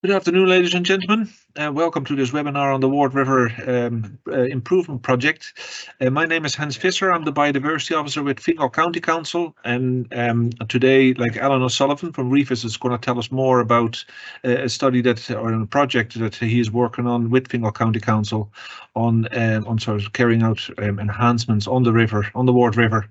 Good afternoon, ladies and gentlemen. Welcome to this webinar on the Ward River Improvement Project. My name is Hans Visser. I'm the Biodiversity Officer with Fingal County Council, and today, like Alan Sullivan from Rivus is going to tell us more about a study or a project that he is working on with Fingal County Council on sort of carrying out enhancements on the river, on the Ward River,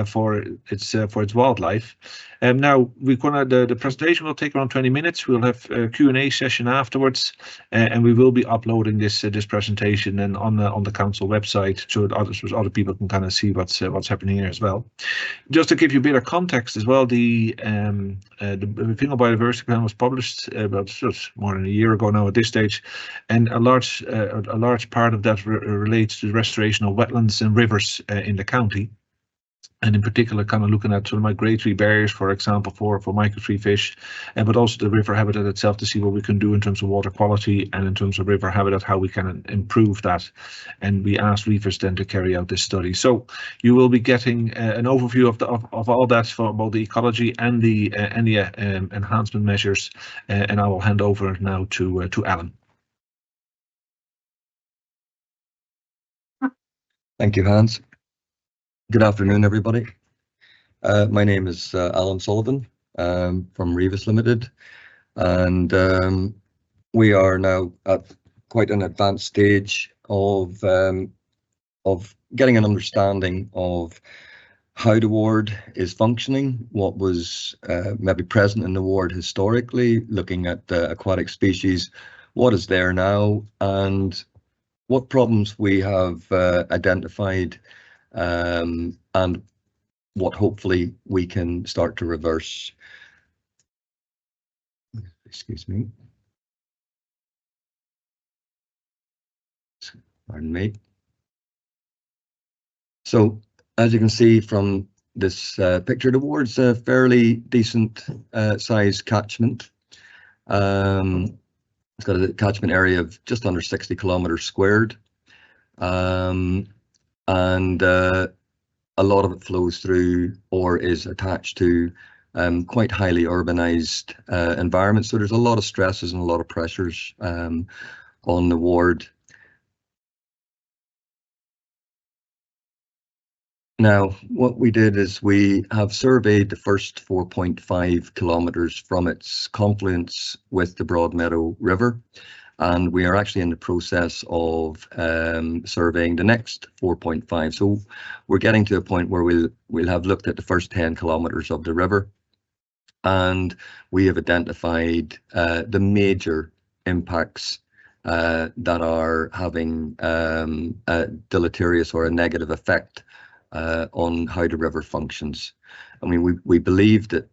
for its wildlife. Now the presentation will take around 20 minutes. We'll have a Q&A session afterwards, and we will be uploading this presentation and on the council website so that other people can kind of see what's happening here as well. Just to give you a bit of context as well, the Fingal Biodiversity Plan was published about just more than a year ago now at this stage, and a large part of that relates to the restoration of wetlands and rivers in the county. And in particular, kind of looking at sort of migratory barriers, for example, for migratory fish, but also the river habitat itself to see what we can do in terms of water quality and in terms of river habitat, how we can improve that. And we asked Rivus then to carry out this study. So you will be getting an overview of all that for both the ecology and the enhancement measures. And I will hand over now to Alan. Thank you, Hans. Good afternoon, everybody. My name is Alan Sullivan from Rivus Limited, and we are now at quite an advanced stage of getting an understanding of how the ward is functioning, what was maybe present in the ward historically, looking at aquatic species, what is there now, and what problems we have identified, and what hopefully we can start to reverse. Excuse me. Pardon me. So, as you can see from this picture, the ward's a fairly decent size catchment. It's got a catchment area of just under 60 kilometers squared. And a lot of it flows through or is attached to quite highly urbanized environments. So there's a lot of stresses and a lot of pressures on the ward. Now, what we did is we have surveyed the first 4.5 kilometers from its confluence with the Broadmeadow River. And we are actually in the process of surveying the next 4.5. So we're getting to a point where we'll have looked at the first 10 kilometers of the river, and we have identified the major impacts that are having a deleterious or a negative effect on how the river functions. I mean, we believe that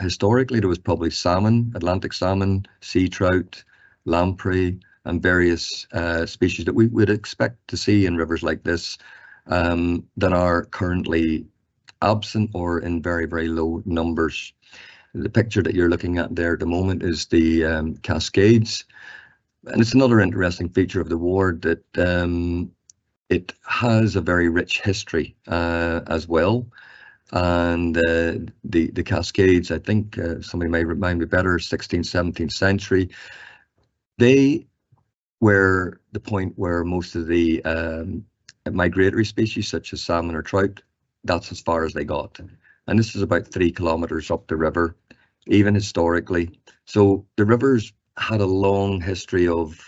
historically there was probably salmon, Atlantic salmon, sea trout, lamprey, and various species that we would expect to see in rivers like this that are currently absent or in very, very low numbers. The picture that you're looking at there at the moment is the Cascades, and it's another interesting feature of the ward that it has a very rich history as well. And the Cascades, I think somebody may remind me better, 16th, 17th century. They were the point where most of the migratory species, such as salmon or trout, that's as far as they got. And this is about 3 kilometers up the river, even historically. So the rivers had a long history of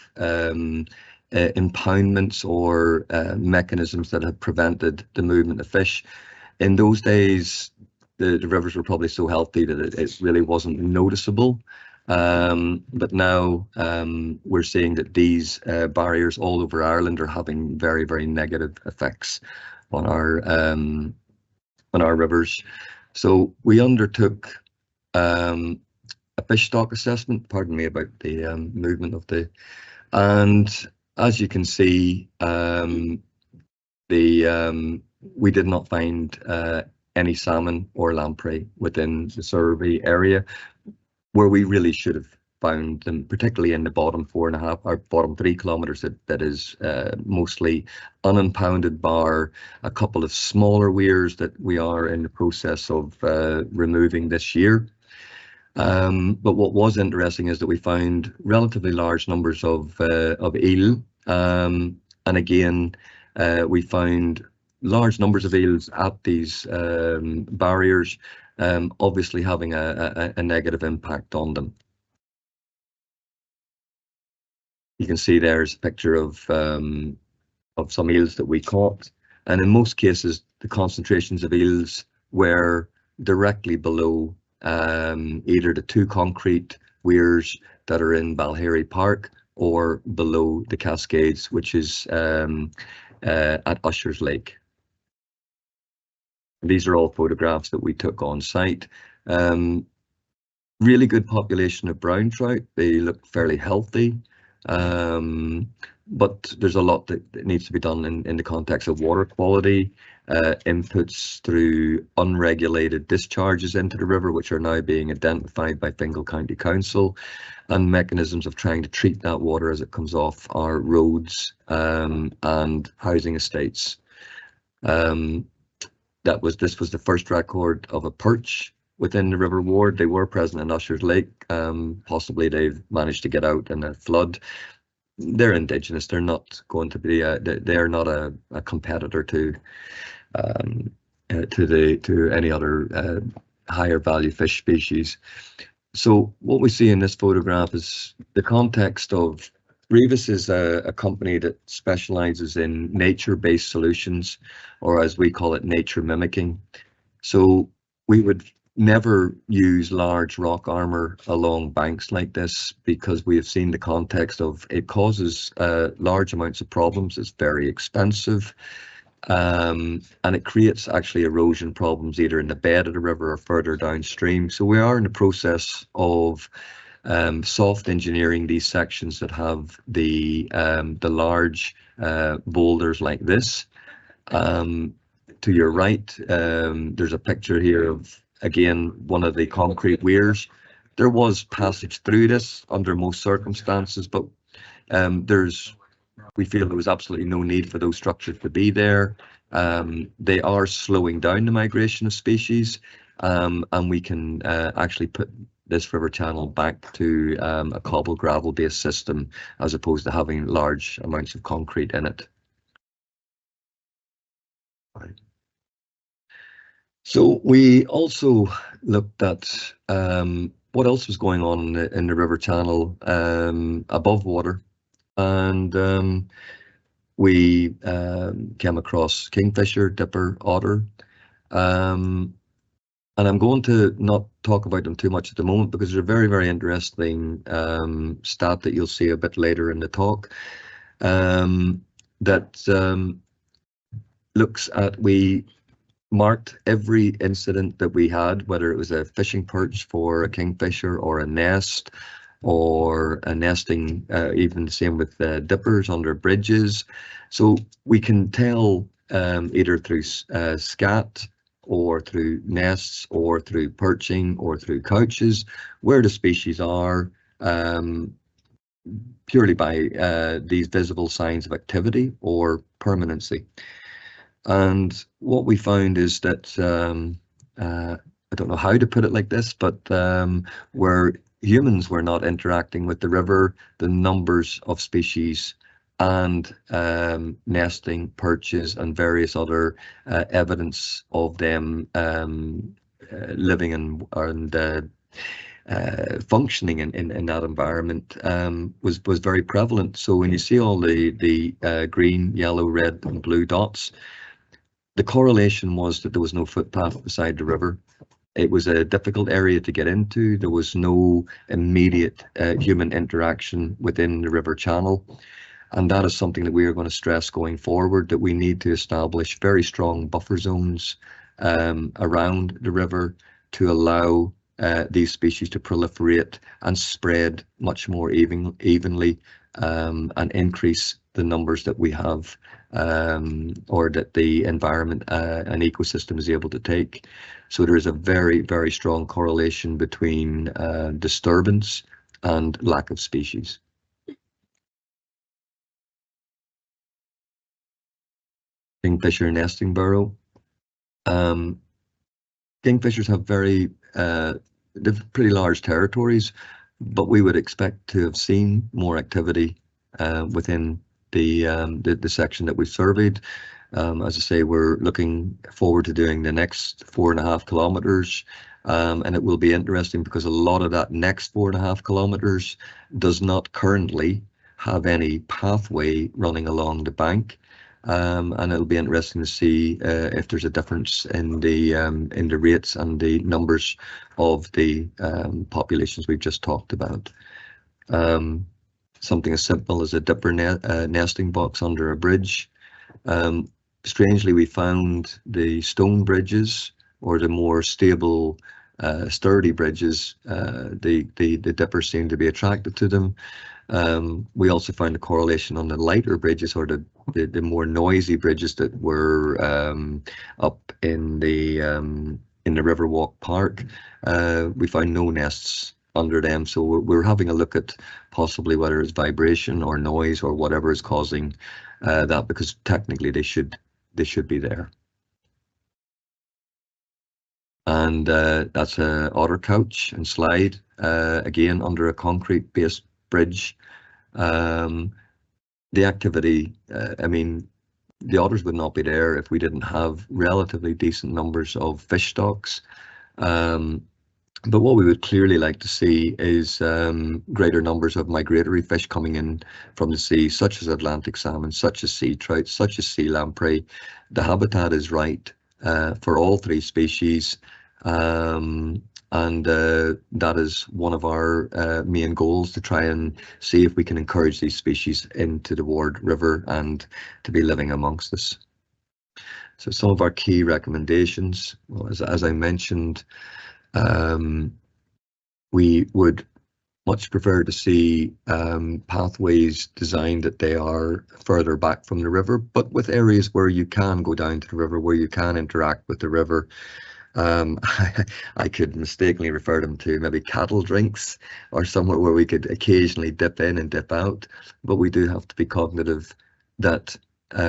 impoundments or mechanisms that had prevented the movement of fish. In those days, the rivers were probably so healthy that it really wasn't noticeable. But now we're seeing that these barriers all over Ireland are having very, very negative effects on our rivers. So we undertook a fish stock assessment. Pardon me about the movement of the. And as you can see, we did not find any salmon or lamprey within the survey area, where we really should have found them, particularly in the bottom 4.5 or bottom 3 kilometers that is mostly unimpounded, bar a couple of smaller weirs that we are in the process of removing this year. But what was interesting is that we found relatively large numbers of eel, and again, we found large numbers of eels at these barriers, obviously having a negative impact on them. You can see there's a picture of some eels that we caught, and in most cases, the concentrations of eels were directly below either the two concrete weirs that are in Balhary Park or below the Cascades, which is at Usher's Lake. These are all photographs that we took on site. Really good population of brown trout. They look fairly healthy, but there's a lot that needs to be done in the context of water quality, inputs through unregulated discharges into the river, which are now being identified by Fingal County Council, and mechanisms of trying to treat that water as it comes off our roads and housing estates. This was the first record of a perch within the river ward. They were present in Usher's Lake. Possibly they've managed to get out in a flood. They're indigenous. They're not going to be. They are not a competitor to any other higher value fish species. So what we see in this photograph is the context of Rivus is a company that specializes in nature-based solutions, or as we call it, nature mimicking. So we would never use large rock armor along banks like this, because we have seen the context of it causes large amounts of problems. It's very expensive, and it creates actually erosion problems either in the bed of the river or further downstream. So we are in the process of soft engineering these sections that have the large boulders like this. To your right, there's a picture here of, again, one of the concrete weirs. There was passage through this under most circumstances, but we feel there was absolutely no need for those structures to be there. They are slowing down the migration of species, and we can actually put this river channel back to a cobble gravel based system as opposed to having large amounts of concrete in it. So we also looked at what else was going on in the river channel above water, and we came across kingfisher, dipper, otter, and I'm going to not talk about them too much at the moment because there's a very, very interesting stat that you'll see a bit later in the talk that looks at, we marked every incident that we had, whether it was a fishing perch for a kingfisher or a nest or a nesting, even the same with dippers under bridges. So we can tell either through scat or through nests or through perching or through couches where the species are, purely by these visible signs of activity or permanency. And what we found is that, I don't know how to put it like this, but where humans were not interacting with the river, the numbers of species and nesting, perches and various other evidence of them living and functioning in that environment was very prevalent. So when you see all the green, yellow, red and blue dots, the correlation was that there was no footpath beside the river. It was a difficult area to get into. There was no immediate human interaction within the river channel. And that is something that we are going to stress going forward, that we need to establish very strong buffer zones around the river to allow these species to proliferate and spread much more evenly and increase the numbers that we have or that the environment and ecosystem is able to take. So there is a very, very strong correlation between disturbance and lack of species. Kingfisher nesting burrow. Kingfishers have very they've pretty large territories, but we would expect to have seen more activity within the section that we've surveyed. As I say, we're looking forward to doing the next 4.5 kilometres, and it will be interesting because a lot of that next 4.5 kilometres does not currently have any pathway running along the bank, and it'll be interesting to see if there's a difference in the rates and the numbers of the populations we've just talked about. Something as simple as a dipper nesting box under a bridge. Strangely, we found the stone bridges, or the more stable, sturdy bridges, the dippers seem to be attracted to them. We also found a correlation on the lighter bridges, or the more noisy bridges that were up in the Riverwalk Park. We found no nests under them, so we're having a look at possibly whether it's vibration or noise or whatever is causing that, because technically they should be there. And that's a otter couch and slide, again under a concrete based bridge. The activity, I mean, the otters would not be there if we didn't have relatively decent numbers of fish stocks. But what we would clearly like to see is greater numbers of migratory fish coming in from the sea, such as Atlantic salmon, such as sea trout, such as sea lamprey. The habitat is right for all three species, and that is one of our main goals, to try and see if we can encourage these species into the Ward River and to be living amongst us. So some of our key recommendations, well, as I mentioned, we would much prefer to see pathways designed that they are further back from the river, but with areas where you can go down to the river, where you can interact with the river. I could mistakenly refer them to maybe cattle drinks, or somewhere where we could occasionally dip in and dip out, but we do have to be cognitive that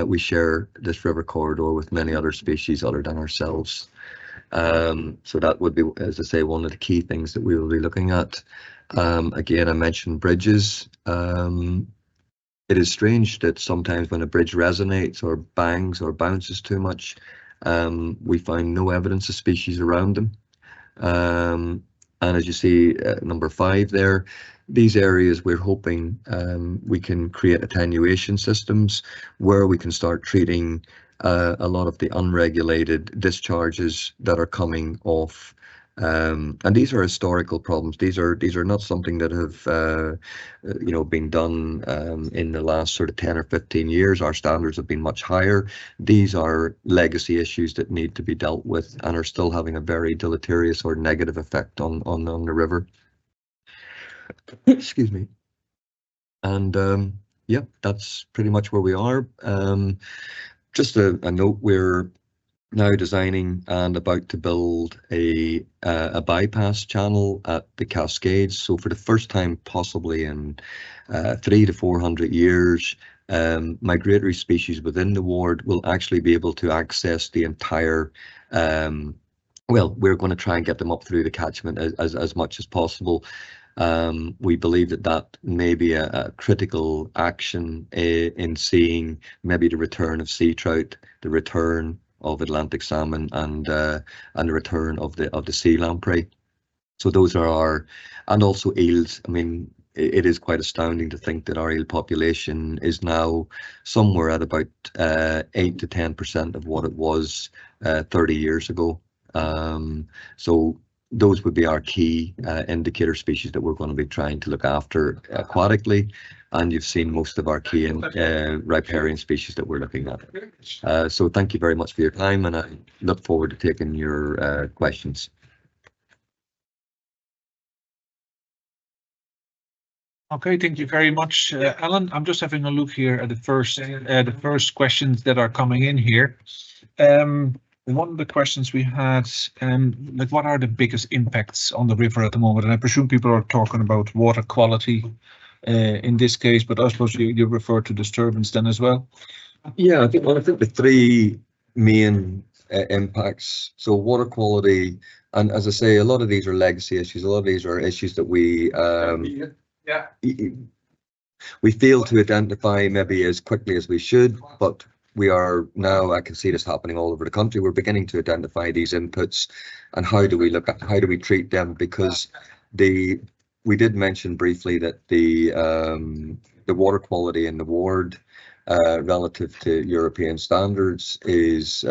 we share this river corridor with many other species other than ourselves. So that would be, as I say, one of the key things that we will be looking at. Again, I mentioned bridges. It is strange that sometimes when a bridge resonates or bangs or bounces too much, we find no evidence of species around them. And as you see, number 5 there, these areas we're hoping we can create attenuation systems where we can start treating a lot of the unregulated discharges that are coming off, and these are historical problems. These are not something that have been done in the last sort of 10 or 15 years. Our standards have been much higher. These are legacy issues that need to be dealt with and are still having a very deleterious or negative effect on the river. Excuse me. And yeah, that's pretty much where we are. Just a note, we're now designing and about to build a bypass channel at the Cascades. So for the first time possibly in 300 to 400 years, migratory species within the ward will actually be able to access the entire, well, we're going to try and get them up through the catchment as much as possible. We believe that may be a critical action in seeing maybe the return of sea trout, the return of Atlantic salmon, and the return of the sea lamprey. So those are our, and also eels. I mean, it is quite astounding to think that our eel population is now somewhere at about 8 to 10% of what it was 30 years ago. So those would be our key indicator species that we're going to be trying to look after aquatically, and you've seen most of our key riparian species that we're looking at. So thank you very much for your time, and I look forward to taking your questions. Okay, thank you very much, Alan. I'm just having a look here at the first questions that are coming in here. One of the questions we had, like, what are the biggest impacts on the river at the moment? And I presume people are talking about water quality in this case, but I suppose you refer to disturbance then as well. Yeah, I think the 3 main impacts. So water quality, And as I say, a lot of these are legacy issues. A lot of these are issues that we fail to identify maybe as quickly as we should, but we are now, I can see this happening all over the country. We're beginning to identify these inputs and how do we treat them, because we did mention briefly that the water quality in the ward relative to European standards is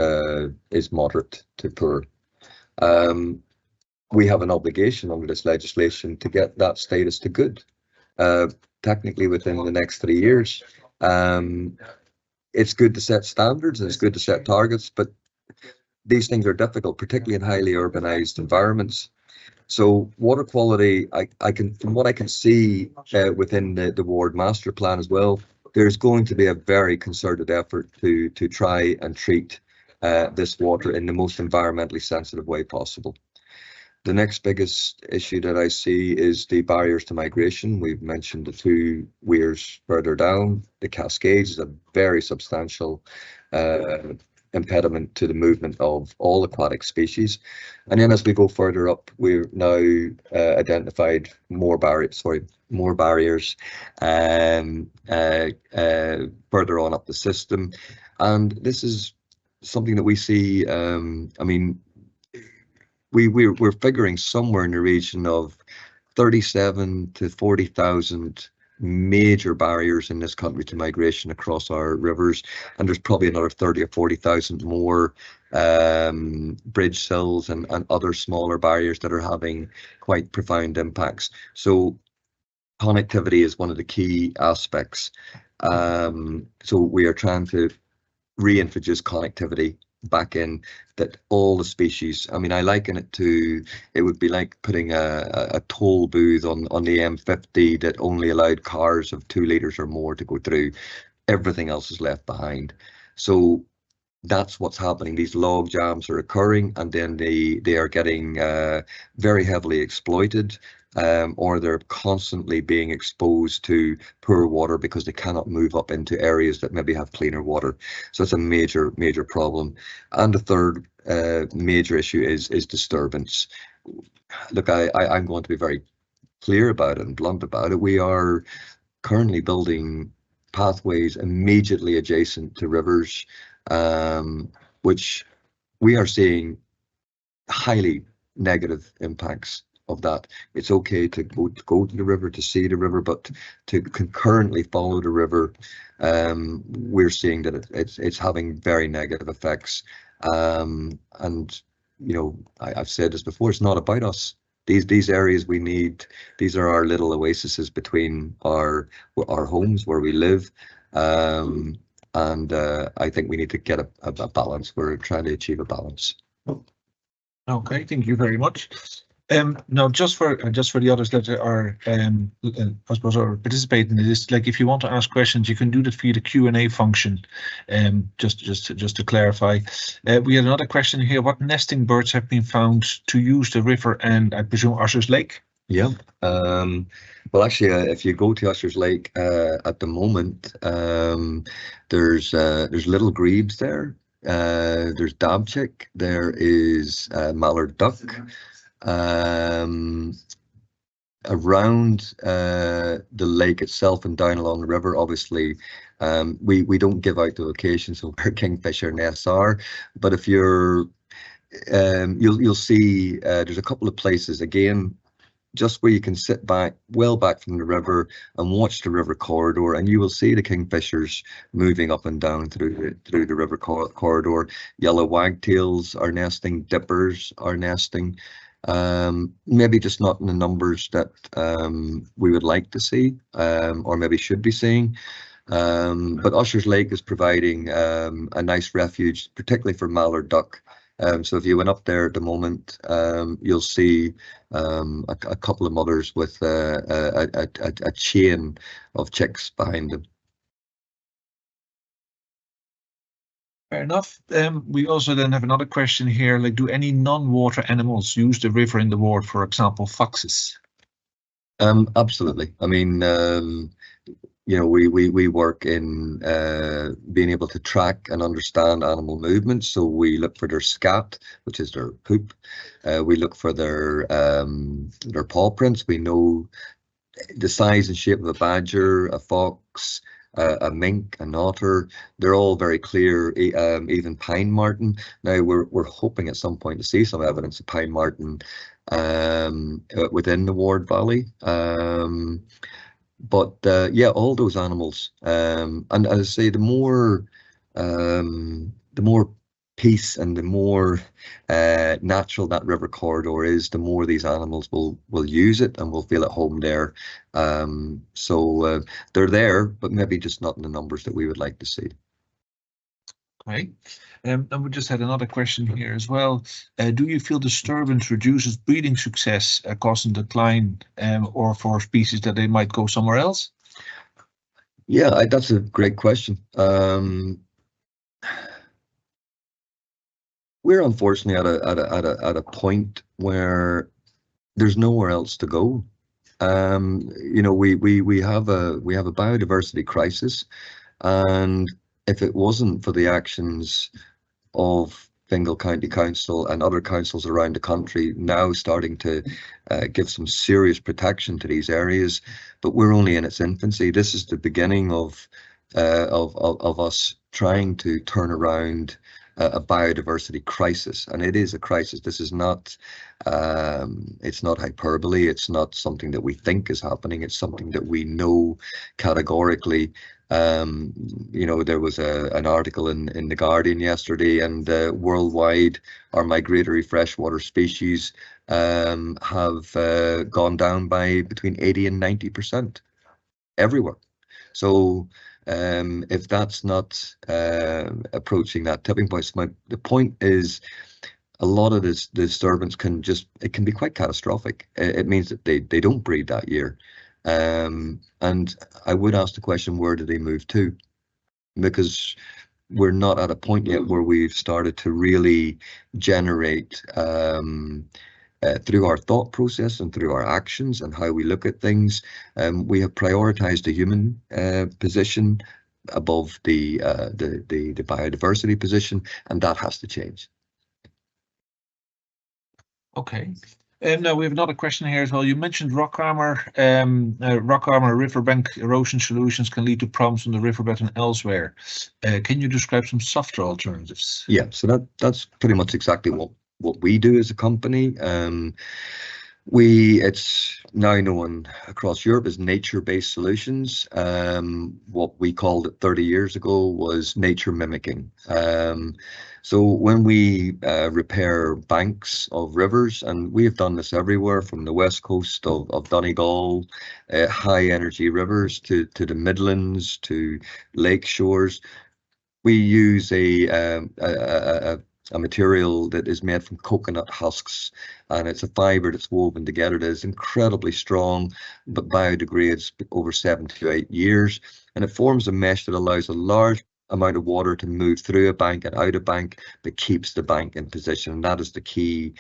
moderate to poor. We have an obligation under this legislation to get that status to good, technically within the next 3 years. It's good to set standards and it's good to set targets, but these things are difficult, particularly in highly urbanized environments. So water quality, from what I can see within the ward master plan as well, there's going to be a very concerted effort to try and treat this water in the most environmentally sensitive way possible. The next biggest issue that I see is the barriers to migration. We've mentioned the two weirs further down. The Cascades is a very substantial impediment to the movement of all aquatic species. And then as we go further up, we've now identified more barriers further on up the system. And this is something that we see, I mean, we're figuring somewhere in the region of 37 to 40,000 major barriers in this country to migration across our rivers, and there's probably another 30 or 40,000 more bridge sills and other smaller barriers that are having quite profound impacts. So connectivity is one of the key aspects. So we are trying to reintroduce connectivity back in, that all the species, I mean, I liken it to, it would be like putting a toll booth on the M50 that only allowed cars of 2 litres or more to go through. Everything else is left behind. So that's what's happening. These log jams are occurring, and then they are getting very heavily exploited, or they're constantly being exposed to poor water because they cannot move up into areas that maybe have cleaner water. So it's a major problem. And the third major issue is disturbance. Look, I'm going to be very clear about it and blunt about it. We are currently building pathways immediately adjacent to rivers, which we are seeing highly negative impacts of that. It's okay to go to the river, to see the river, but to concurrently follow the river, we're seeing that it's having very negative effects. And you know, I've said this before, it's not about us. These areas we need, these are our little oases between our homes where we live. And I think we need to get a balance. We're trying to achieve a balance. Okay, thank you very much. Now, just for the others that are, I suppose, are participating in this, like if you want to ask questions, you can do that via the Q&A function. Just to clarify, we had another question here: what nesting birds have been found to use the river and I presume Ussher's Lake? Yeah. Well, actually, if you go to Ussher's Lake at the moment, there's little grebes there. There's dabchick. There is mallard duck. Around the lake itself and down along the river, obviously, we don't give out the locations of where kingfisher nests are, but if you're you'll see there's a couple of places, again, just where you can sit back, well back from the river, and watch the river corridor, and you will see the kingfishers moving up and down through the river corridor. Yellow wagtails are nesting, dippers are nesting. Maybe just not in the numbers that we would like to see, or maybe should be seeing. But Ussher's Lake is providing a nice refuge, particularly for mallard duck. So if you went up there at the moment, you'll see a couple of mothers with a chain of chicks behind them. Fair enough. We also then have another question here, like, do any non-water animals use the river in the ward, for example, foxes? Absolutely. I mean, you know, we work in being able to track and understand animal movements. So we look for their scat, which is their poop. We look for their paw prints. We know the size and shape of a badger, a fox, a mink, an otter. They're all very clear. Even pine marten. Now we're hoping at some point to see some evidence of pine marten within the Ward Valley. But yeah, all those animals. And as I say, the more peace and the more natural that river corridor is, the more these animals will use it and will feel at home there. So they're there, but maybe just not in the numbers that we would like to see. Okay. And we just had another question here as well. Do you feel disturbance reduces breeding success, causing decline, or for species that they might go somewhere else? Yeah, that's a great question. We're unfortunately at a point where there's nowhere else to go. You know, we have a biodiversity crisis, and if it wasn't for the actions of Fingal County Council and other councils around the country now starting to give some serious protection to these areas, but we're only in its infancy. This is the beginning of us trying to turn around a biodiversity crisis, and it is a crisis. This is not, it's not hyperbole. It's not something that we think is happening. It's something that we know categorically. You know, there was an article in The Guardian yesterday, and worldwide, our migratory freshwater species have gone down by between 80 and 90% everywhere. So if that's not approaching that tipping point, the point is a lot of this disturbance can be quite catastrophic. It means that they don't breed that year. And I would ask the question, where do they move to? Because we're not at a point yet where we've started to really generate through our thought process and through our actions and how we look at things. We have prioritized the human position above the biodiversity position, and that has to change. Okay. Now we have another question here as well. You mentioned rock armor. Rock armor riverbank erosion solutions can lead to problems on the riverbed and elsewhere. Can you describe some softer alternatives? Yeah, so that's pretty much exactly what we do as a company. It's now known across Europe as nature-based solutions. What we called it 30 years ago was nature mimicking. So when we repair banks of rivers, and we have done this everywhere from the west coast of Donegal, high energy rivers, to the Midlands, to lake shores, we use a material that is made from coconut husks, and it's a fiber that's woven together that is incredibly strong but biodegrades over 7 to 8 years, and it forms a mesh that allows a large amount of water to move through a bank and out of bank, but keeps the bank in position. And that is the key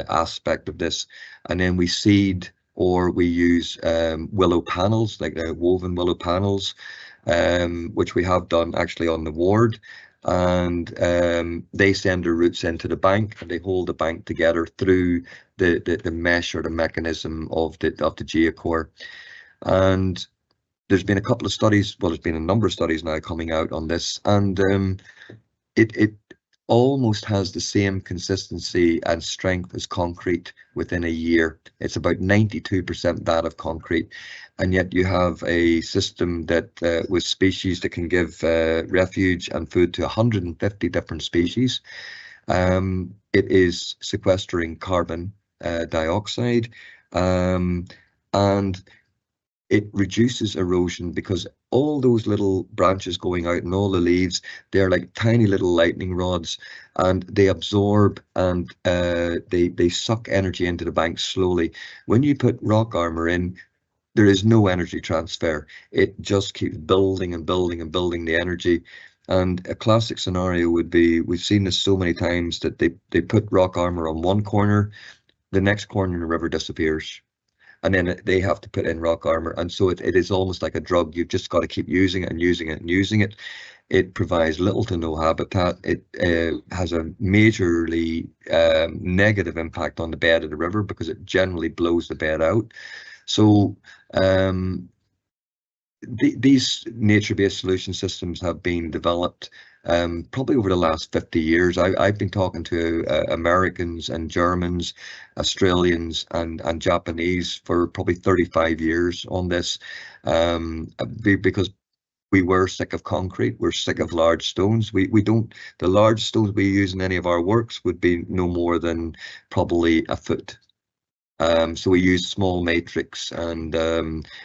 aspect of this. And then we seed, or we use willow panels, like woven willow panels, which we have done actually on the ward. And they send their roots into the bank, and they hold the bank together through the mesh or the mechanism of the geocore. And there's been a couple of studies, well, there's been a number of studies now coming out on this, and it almost has the same consistency and strength as concrete within a year. It's about 92% that of concrete, and yet you have a system that with species that can give refuge and food to 150 different species. It is sequestering carbon dioxide, and it reduces erosion, because all those little branches going out and all the leaves, they're like tiny little lightning rods, and they absorb and they suck energy into the bank slowly. When you put rock armor in, there is no energy transfer. It just keeps building and building and building the energy. And a classic scenario would be, we've seen this so many times, that they put rock armor on one corner, the next corner in the river disappears, and then they have to put in rock armor. And so it is almost like a drug. You've just got to keep using it and using it and using it. It provides little to no habitat. It has a majorly negative impact on the bed of the river because it generally blows the bed out. So these nature-based solution systems have been developed probably over the last 50 years. I've been talking to Americans and Germans, Australians and Japanese for probably 35 years on this, because we were sick of concrete, we're sick of large stones. We don't, the large stones we use in any of our works would be no more than probably a foot. So we use small matrix, and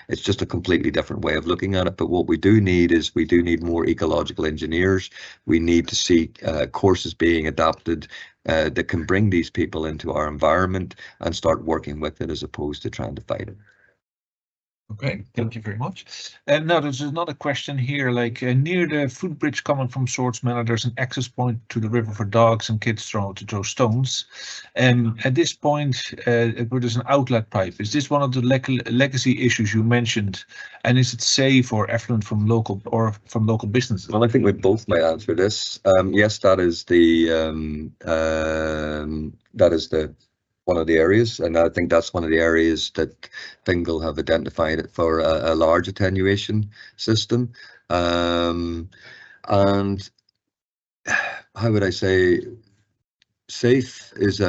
it's just a completely different way of looking at it. But what we do need is we do need more ecological engineers. We need to see courses being adapted that can bring these people into our environment and start working with it as opposed to trying to fight it. Okay, thank you very much. And now there's another question here, like near the footbridge coming from Swords Manor, there's an access point to the river for dogs and kids to throw stones. At this point, where there's an outlet pipe, is this one of the legacy issues you mentioned? And is it safe or effluent from local businesses? Well, I think we both might answer this. Yes, that is one of the areas, and I think that's one of the areas that Fingal have identified it for a large attenuation system. And how would I say, safe is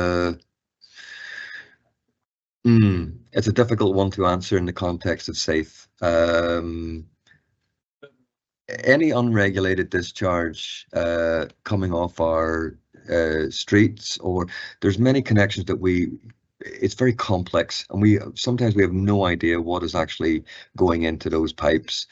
it's a difficult one to answer in the context of safe. Any unregulated discharge coming off our streets, or there's many connections that it's very complex, and sometimes we have no idea what is actually going into those pipes,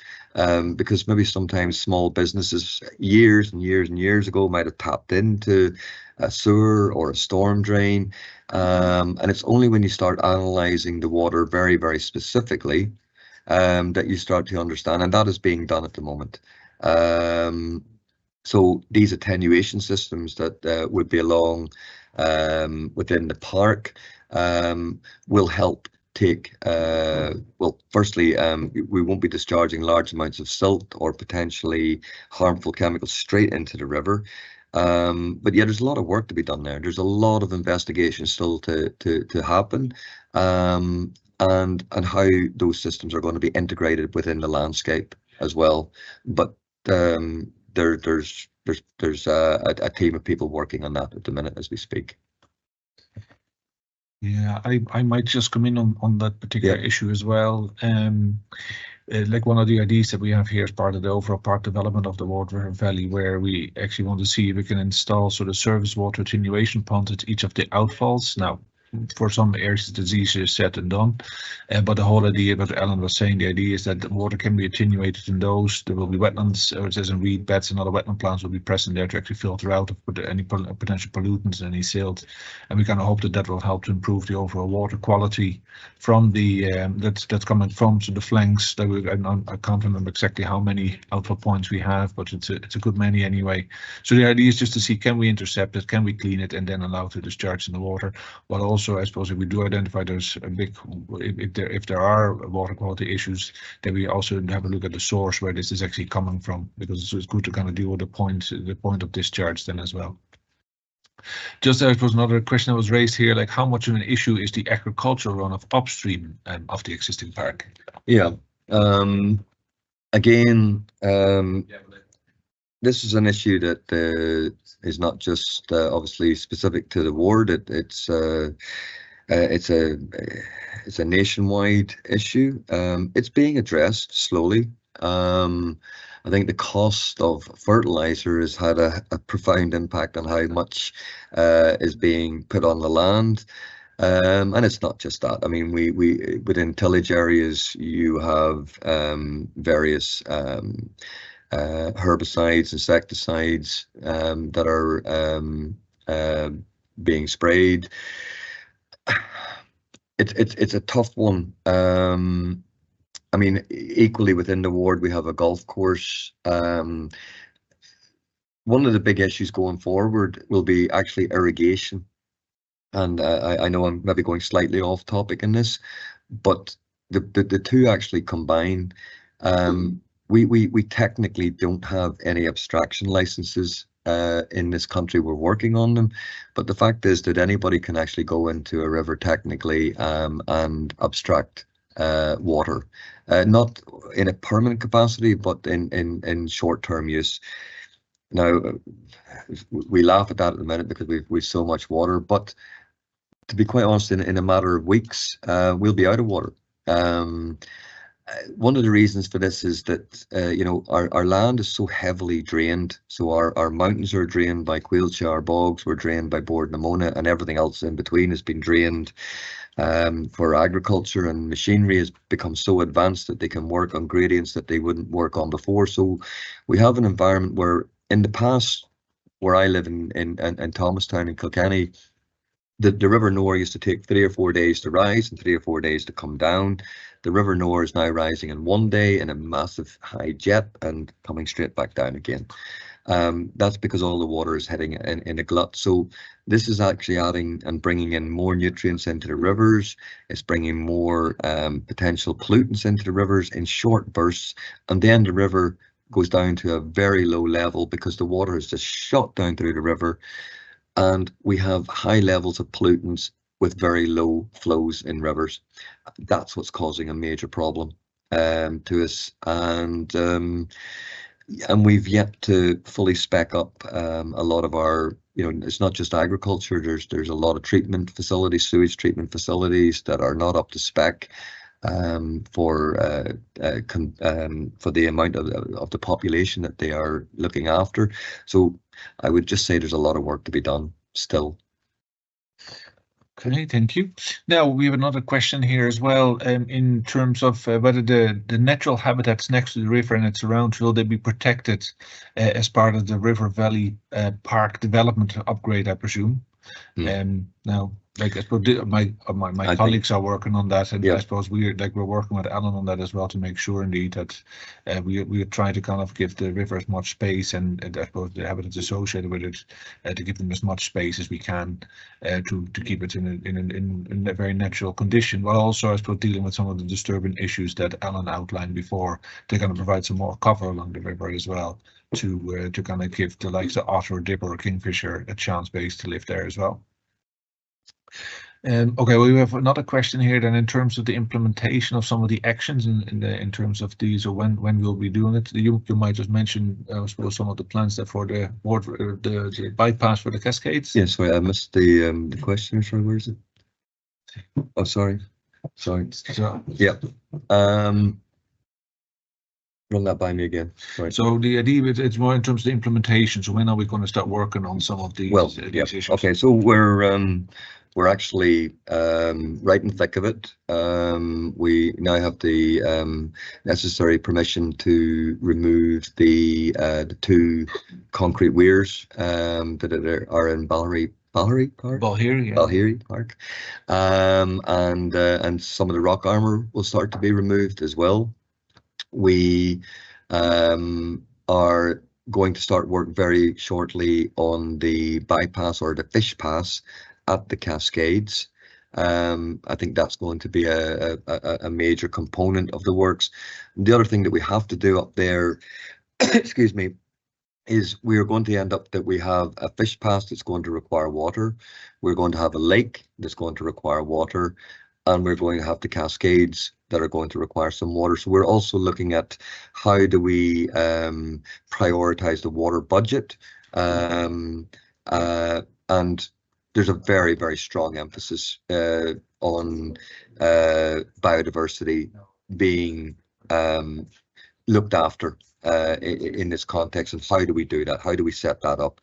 because maybe sometimes small businesses years and years and years ago might have tapped into a sewer or a storm drain, and it's only when you start analyzing the water very, very specifically that you start to understand, and that is being done at the moment. So these attenuation systems that would be along within the park will help take, well, firstly, we won't be discharging large amounts of silt or potentially harmful chemicals straight into the river. But yeah, there's a lot of work to be done there. There's a lot of investigation still to happen, and how those systems are going to be integrated within the landscape as well. But there's a team of people working on that at the minute as we speak. Yeah, I might just come in on that particular issue as well. Like one of the ideas that we have here as part of the overall park development of the Ward River Valley, where we actually want to see if we can install sort of surface water attenuation ponds at each of the outfalls. Now, for some areas it's easier said than done, but the whole idea, what Alan was saying, the idea is that the water can be attenuated in those. There will be wetlands, or it says in reed beds and other wetland plants will be present there to actually filter out any potential pollutants and any silt, and we kind of hope that that will help to improve the overall water quality from the that's coming from the flanks. That I can't remember exactly how many outfall points we have, but it's a good many anyway. So the idea is just to see, can we intercept it, can we clean it, and then allow it to discharge in the water, while also, I suppose, if we do identify there's a big, if there are water quality issues, then we also have a look at the source where this is actually coming from, because it's good to kind of deal with the point of discharge then as well. Just, I suppose, another question that was raised here, like how much of an issue is the agricultural runoff upstream of the existing park? Yeah. Again, this is an issue that is not just obviously specific to the ward. It's a nationwide issue. It's being addressed slowly. I think the cost of fertilizer has had a profound impact on how much is being put on the land. And it's not just that. I mean, we within tillage areas, you have various herbicides, insecticides that are being sprayed. It's a tough one. I mean, equally within the ward, we have a golf course. One of the big issues going forward will be actually irrigation. And I know I'm maybe going slightly off topic in this, but the two actually combine. we technically don't have any abstraction licenses in this country. We're working on them, but the fact is that anybody can actually go into a river technically and abstract water, not in a permanent capacity, but in short-term use. Now, we laugh at that at the minute because we've so much water, but to be quite honest, in a matter of weeks, we'll be out of water. One of the reasons for this is that you know, our land is so heavily drained. So our mountains are drained by Quailcha, our bogs were drained by Bord na Móna, and everything else in between has been drained for agriculture, and machinery has become so advanced that they can work on gradients that they wouldn't work on before. So we have an environment where in the past, where I live in Thomastown in Kilkenny, the River Nore used to take 3 or 4 days to rise and 3 or 4 days to come down. The River Nore is now rising in 1 day in a massive high jet and coming straight back down again. That's because all the water is heading in a glut. So this is actually adding and bringing in more nutrients into the rivers. It's bringing more potential pollutants into the rivers in short bursts, and then the river goes down to a very low level because the water is just shot down through the river, and we have high levels of pollutants with very low flows in rivers. That's what's causing a major problem to us, and we've yet to fully spec up a lot of our, you know, it's not just agriculture. There's a lot of treatment facilities, sewage treatment facilities that are not up to spec for the amount of the population that they are looking after. So I would just say there's a lot of work to be done still. Okay, thank you. Now we have another question here as well, in terms of whether the natural habitats next to the river and its surrounds, will they be protected as part of the River Valley Park development upgrade, I presume. Now, like, I suppose my colleagues are working on that, and I suppose we're working with Alan on that as well to make sure indeed that we are trying to kind of give the river as much space, and I suppose the habitats associated with it to give them as much space as we can to keep it in a very natural condition, while also I suppose dealing with some of the disturbing issues that Alan outlined before. They're going to provide some more cover along the river as well to kind of give the likes of otter, dipper, or kingfisher a chance base to live there as well. Okay, well, we have another question here then in terms of the implementation of some of the actions in terms of these, or when we'll be doing it. You might just mention, I suppose, some of the plans that for the bypass for the cascades. Yes, sorry, I missed the question. Sorry, where is it? Oh, sorry. So, yeah. Run that by me again. Right. So the idea is it's more in terms of the implementation. So when are we going to start working on some of these, these issues? Okay, so we're actually right in the thick of it. We now have the necessary permission to remove the 2 concrete weirs that are in Balhery Park, and some of the rock armor will start to be removed as well. We are going to start work very shortly on the bypass or the fish pass at the Cascades. I think that's going to be a major component of the works. The other thing that we have to do up there, excuse me, is we are going to end up that we have a fish pass that's going to require water. We're going to have a lake that's going to require water, and we're going to have the Cascades that are going to require some water. So we're also looking at how do we prioritize the water budget, and there's a very, very strong emphasis on biodiversity being looked after in this context, and how do we do that? How do we set that up?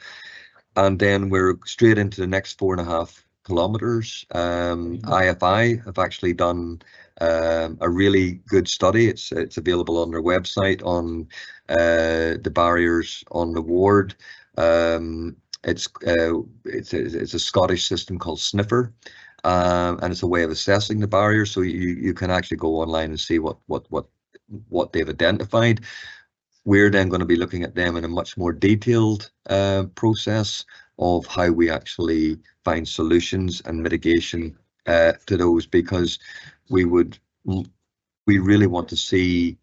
And then we're straight into the next 4.5 kilometers. IFI have actually done a really good study. It's available on their website on the barriers on the ward. It's a Scottish system called Sniffer, and it's a way of assessing the barriers. So you can actually go online and see what they've identified. We're then going to be looking at them in a much more detailed process of how we actually find solutions and mitigation to those, because we really want to see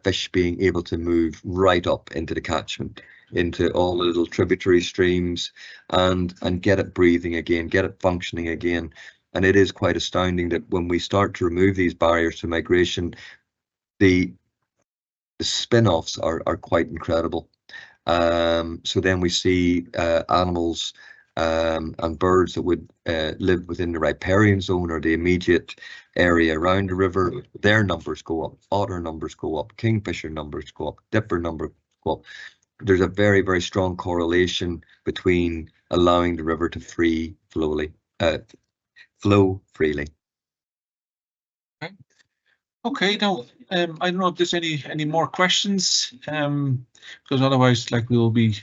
fish being able to move right up into the catchment, into all the little tributary streams, and get it breathing again, get it functioning again. And it is quite astounding that when we start to remove these barriers to migration, the spin-offs are quite incredible. So then we see animals and birds that would live within the riparian zone or the immediate area around the river. Their numbers go up, otter numbers go up, kingfisher numbers go up, dipper numbers go up. There's a very, very strong correlation between allowing the river to flow freely. Okay, now I don't know if there's any more questions, because otherwise, like, we'll be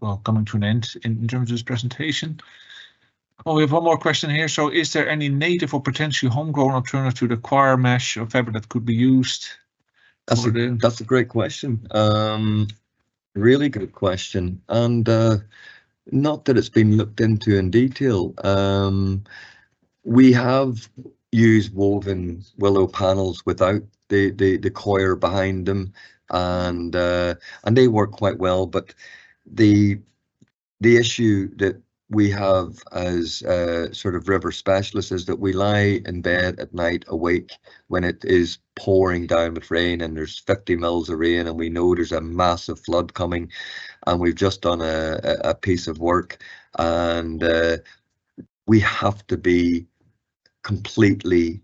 well, coming to an end in terms of this presentation. Oh, we have one more question here. So, is there any native or potentially homegrown alternative to the coir mesh or fabric that could be used? That's a great question. Really good question, and not that it's been looked into in detail. We have used woven willow panels without the coir behind them, and they work quite well. But the issue that we have as sort of river specialists is that we lie in bed at night awake when it is pouring down with rain and there's 50 mils of rain and we know there's a massive flood coming, and we've just done a piece of work, and we have to be completely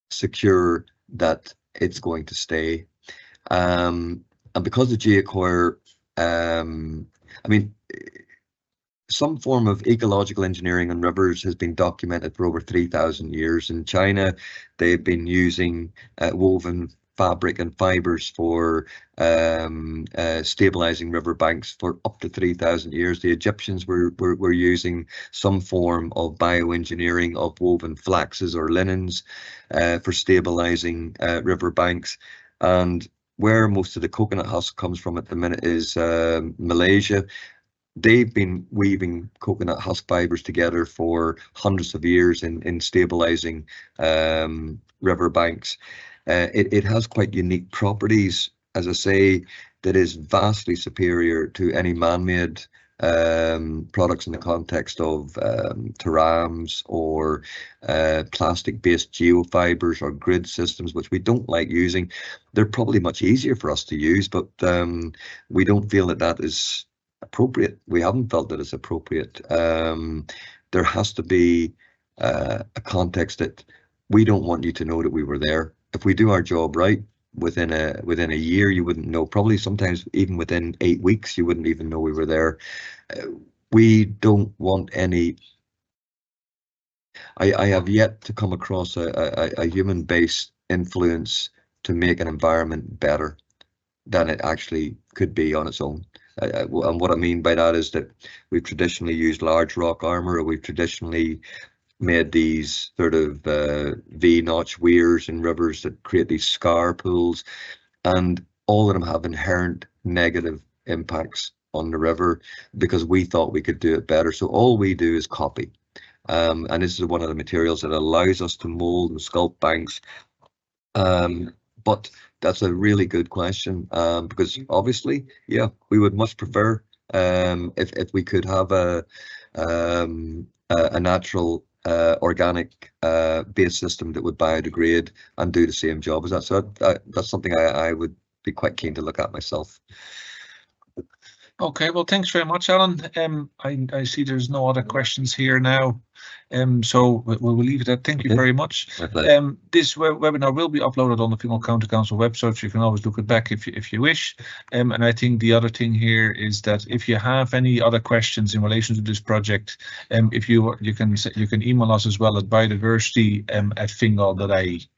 secure that it's going to stay. And because of geocoir, I mean, some form of ecological engineering on rivers has been documented for over 3,000 years. In China, they've been using woven fabric and fibers for stabilizing river banks for up to 3,000 years. The Egyptians were using some form of bioengineering of woven flaxes or linens for stabilizing river banks. And where most of the coconut husk comes from at the minute is Malaysia. They've been weaving coconut husk fibers together for hundreds of years in stabilizing river banks. It has quite unique properties, as I say, that is vastly superior to any man-made products in the context of terrams or plastic-based geofibers or grid systems, which we don't like using. They're probably much easier for us to use, but we don't feel that is appropriate. We haven't felt that it's appropriate. There has to be a context that we don't want you to know that we were there. If we do our job right, within a year, you wouldn't know. Probably sometimes even within 8 weeks, you wouldn't even know we were there. We don't want any. I have yet to come across a human-based influence to make an environment better than it actually could be on its own. And what I mean by that is that we've traditionally used large rock armor, or we've traditionally made these sort of V-notch weirs in rivers that create these scar pools, and all of them have inherent negative impacts on the river because we thought we could do it better. So all we do is copy, and this is one of the materials that allows us to mold and sculpt banks. But that's a really good question, because obviously, yeah, we would much prefer if we could have a natural organic based system that would biodegrade and do the same job as that. So that's something I would be quite keen to look at myself. Okay, well, thanks very much, Alan. I see there's no other questions here now, so we'll leave it at. Thank you very much. This webinar will be uploaded on the Fingal County Council website, so you can always look it back if you wish. And I think the other thing here is that if you have any other questions in relation to this project, if you can email us as well at biodiversity@fingal.ie.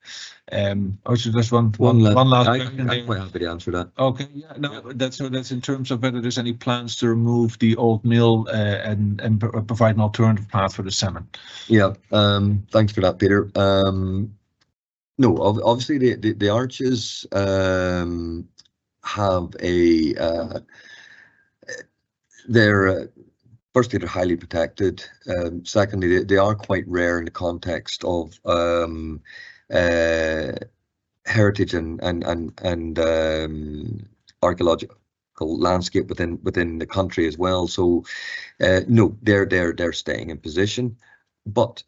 Just one last question. I'm quite happy to answer that. Okay, yeah, no, that's in terms of whether there's any plans to remove the old mill and provide an alternative path for the salmon. Yeah, thanks for that, Peter. No, obviously the arches have they're firstly, they're highly protected. Secondly, they are quite rare in the context of heritage and archaeological landscape within the country as well. So no, they're staying in position, but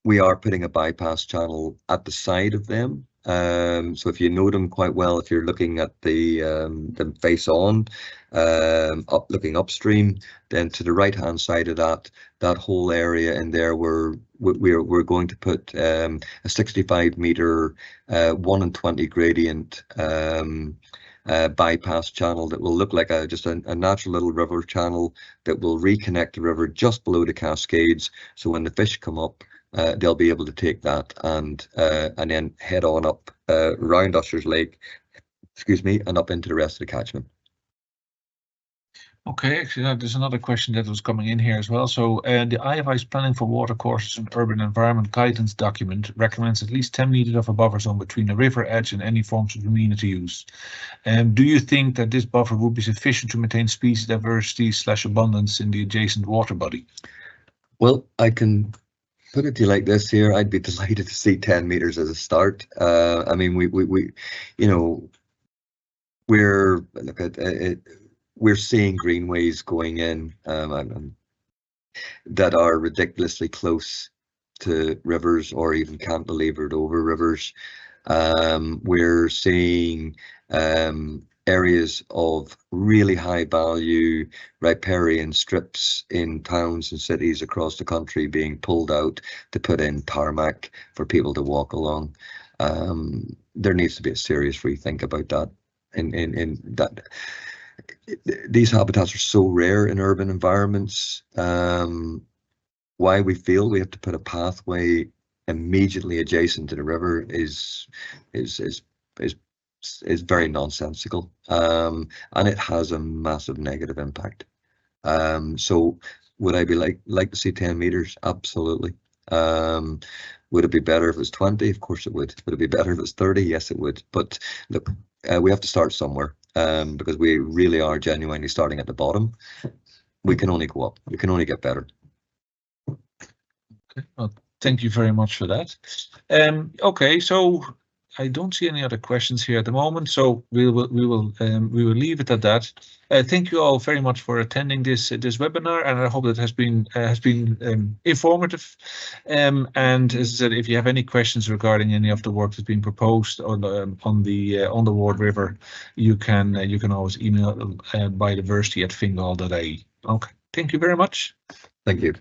we are putting a bypass channel at the side of them. So if you know them quite well, if you're looking at them face on, looking upstream, then to the right hand side of that whole area in there, we're going to put a 65-meter 1 in 20 gradient bypass channel that will look like just a natural little river channel that will reconnect the river just below the Cascades. So when the fish come up, they'll be able to take that and then head on up around Usher's Lake, and up into the rest of the catchment. Okay, actually, there's another question that was coming in here as well. So the IFI's Planning for Watercourses and Urban Environment Guidance document recommends at least 10 meters of a buffer zone between the river edge and any forms of community use. Do you think that this buffer would be sufficient to maintain species diversity / abundance in the adjacent water body? Well, I can put it to you like this here. I'd be delighted to see 10 meters as a start. I mean, we you know, we're seeing greenways going in that are ridiculously close to rivers or even cantilevered over rivers. We're seeing areas of really high value riparian strips in towns and cities across the country being pulled out to put in tarmac for people to walk along. There needs to be a serious rethink about that. In that, these habitats are so rare in urban environments. Why we feel we have to put a pathway immediately adjacent to the river is very nonsensical, and it has a massive negative impact. So would I be like to see 10 meters? Absolutely. Would it be better if it was 20? Of course it would. Would it be better if it was 30? Yes, it would. But look, we have to start somewhere, because we really are genuinely starting at the bottom. We can only go up. We can only get better. Okay. Well, thank you very much for that. Okay, so I don't see any other questions here at the moment, so we will leave it at that. Thank you all very much for attending this webinar, and I hope it has been informative. And as I said, if you have any questions regarding any of the work that's been proposed on the Ward River, you can always email biodiversity@fingal.ie. Okay, thank you very much. Thank you.